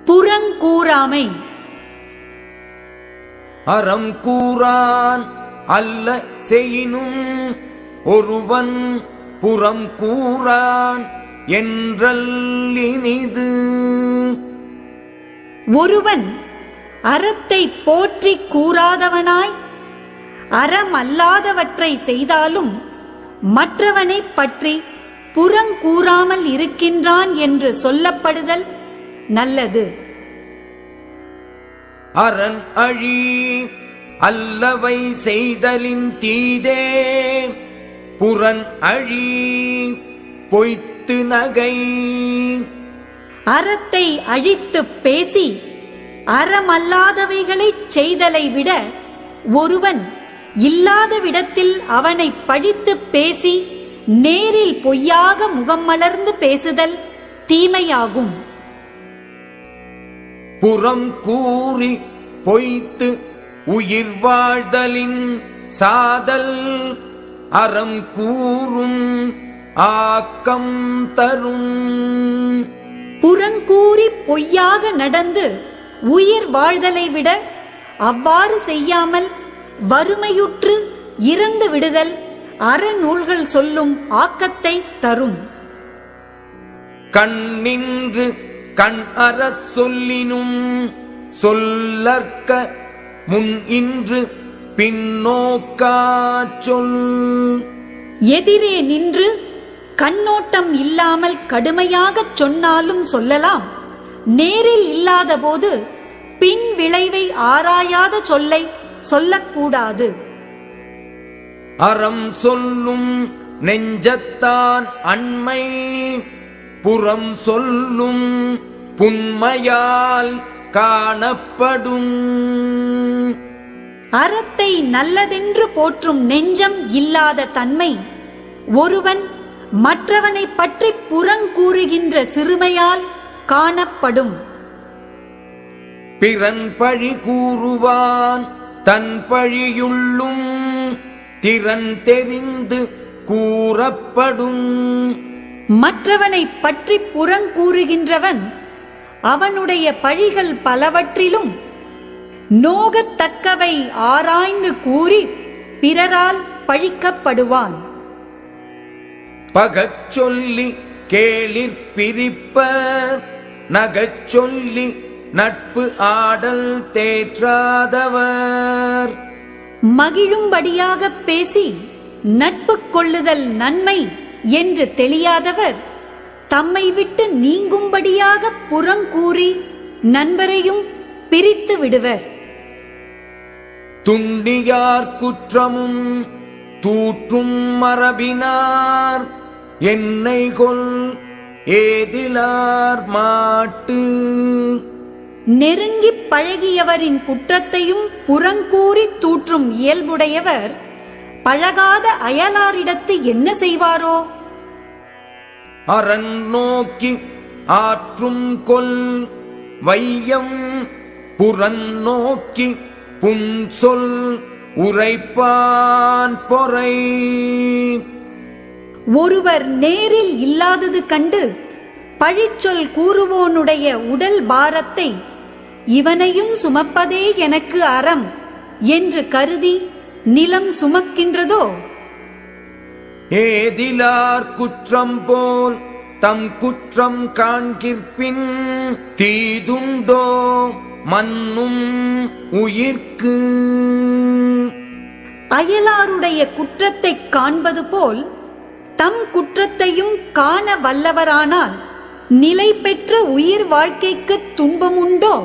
புறங்கூறாமை. அறம் கூறான் அல்ல செய்யினும் ஒருவன் புறம் கூறான் என்றல்லினிது. ஒருவன் அறத்தை போற்றி கூறாதவனாய் அறமல்லாதவற்றை செய்தாலும் மற்றவனை பற்றி புறங்கூறாமல் இருக்கின்றான் என்று சொல்லப்படுதல் நல்லது. அரண் அழி அல்லவை செய்தலின் தீதே புறன் அழி பொய்த்து நகை. அறத்தை அழித்து பேசி அறமல்லாதவைகளை செய்தலை விட ஒருவன் இல்லாத விடத்தில் அவனை பழித்து பேசி நேரில் பொய்யாக முகம் மலர்ந்து பேசுதல் தீமையாகும். புறம் கூறி பொய்த்து உயிர் வாழ்தலின் சாதல் அறம் கூறும் ஆக்கம் தரும். புறங்கூறி பொய்யாக நடந்து உயிர் வாழ்தலை விட அவ்வாறு செய்யாமல் வறுமையுற்று இறந்து விடுதல் அறநூல்கள் சொல்லும் ஆக்கத்தை தரும். கண்ணின்று கண் அற சொல்லினும் சொல்லற்க முன் இன்று பின்னோக்கா சொல். எதிரே நின்று கண்ணோட்டம் இல்லாமல் கடுமையாகச் சொன்னாலும் சொல்லலாம். நேரில் இல்லாத போது பின் விளைவை ஆராயாத சொல்லை சொல்லக்கூடாது. அறம் சொல்லும் நெஞ்சத்தான் அண்மை புறம் சொல்லும் புன்மையால் காணப்படும். அறத்தை நல்லதென்று போற்றும் நெஞ்சம் இல்லாத தன்மை ஒருவன் மற்றவனை பற்றி புறங்கூறுகின்ற சிறுமையால் காணப்படும். பிறன் பழி கூறுவான் தன் பழியுள்ளும் திறன் தெரிந்து கூறப்படும். மற்றவனை பற்றி புறங்கூறுகின்றவன் அவனுடைய பழிகள் பலவற்றிலும் நோகத்தக்கவை ஆராய்ந்து கூறி பிறரால் பழிக்கப்படுவான். பகச் சொல்லி கேளிர் பிரிப்பர் நகச் சொல்லி நட்பு ஆடல் தேற்றாதவர். மகிழும்படியாக பேசி நட்பு கொள்ளுதல் நன்மை என்று தெளியாதவர் தம்மை விட்டு நீங்கும்படியாக புறங்கூறி நண்பரையும் பிரித்து விடுவர். துண்டியார் குற்றமும் தூற்றும் மரபினார் என்னை கொல் ஏதிலார் மாட்டு. நெருங்கி பழகியவரின் குற்றத்தையும் புறங்கூறி தூற்றும் இயல்புடையவர் பழகாத அயலாரிடத்து என்ன செய்வாரோ? அரண் நோக்கி ஆற்றும் கொல் வையம் புறன் நோக்கி புன் சொல் உரைப்பான் பொறை. ஒருவர் நேரில் இல்லாதது கண்டு பழிச்சொல் கூறுவோனுடைய உடல் பாரத்தை இவனையும் சுமப்பதே எனக்கு அறம் என்று கருதி நிலம் சுமக்கின்றதோ? ஏதிலார் குற்றம் போல் தம் குற்றம் காண்கிற்பின் தீதுண்டோ மன்னும் உயிர்க்கு. அயலாருடைய குற்றத்தை காண்பது போல் தம் குற்றத்தையும் காண வல்லவரானால் நிலை பெற்ற உயிர் வாழ்க்கைக்கு துன்பமுண்டோ?